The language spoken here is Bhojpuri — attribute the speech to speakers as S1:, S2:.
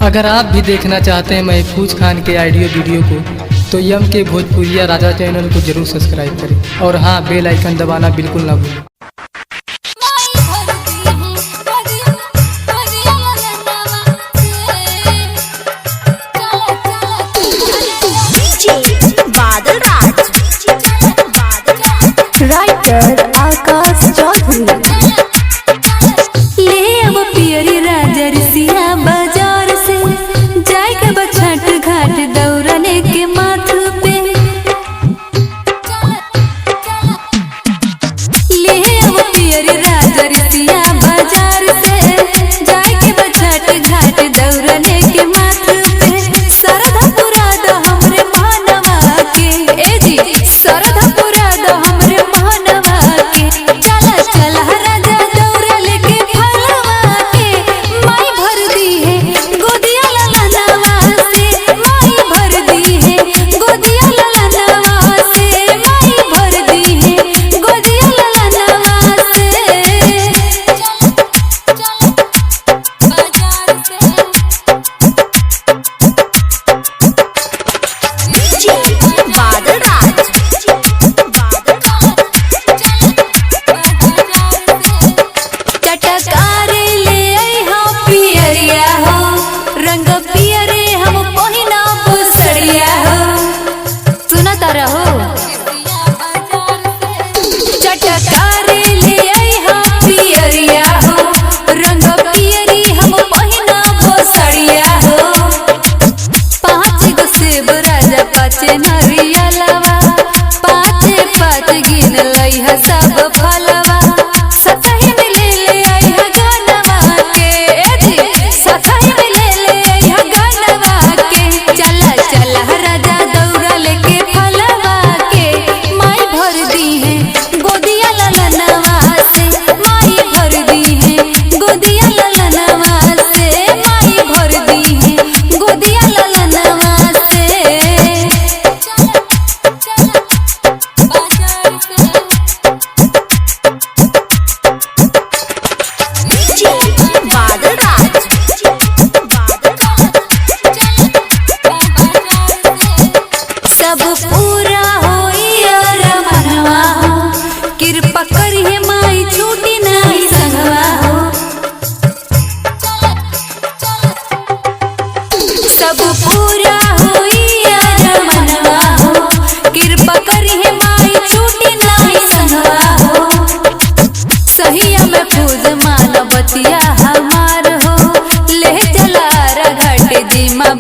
S1: अगर आप भी देखना चाहते हैं महफूज खान के ऑडियो वीडियो को तो यम के भोजपुरिया राजा चैनल को जरूर सब्सक्राइब करें और हाँ, बेल आइकन दबाना बिल्कुल ना भूलें।
S2: राइटर आकाश चौधरी ले अब पियरी राजा रिसिया बाजार से जाए के बछट घाट दौड़ने के माथ पे ले अब पियरी राजा रिसिया बाजार से जाए के बछट घाट दौड़ने के माथ पे सरधा पुरा दो हमरे मानवा के ए जी सरधा पुरा दो हमरे मानवा के चला चला राजा दौड़ा लेके फलवा के माई भर दी है गोदिया ललनवा से माई भर दी है गोदिया ललनवा से माई भर दी है गोदिया ललनवा चटकारे ले आई हो पियरिया हो रंग पियरे हम पहिना पुसड़िया हो सुनता रहो चटकारे ले आई हो पियरिया हो रंग पियरी हम पहिना पुसड़िया हो 5 गो सेब राजा 5 नरिया लवा 5 गिन लई है सब फलवा सतही में ले ले आई है गानवा के ए जी सतही में ले ले आई है गानवा के चला चला राजा दौड़ा लेके फलवा के माई भर दी है गोदिया ललनवा से माई भर दी है गोदिया ललनवा से माई भर दी है गोदिया ललनवा से सब पूरा होई और मनवा हो कृपा करिए माई छूटी नहीं संगवा हो सब पूरा होई और मनवा हो कृपा करिए माई छूटी नहीं संगवा हो सही में पूज मान बतिया हमार हो ले चला घाट दीमा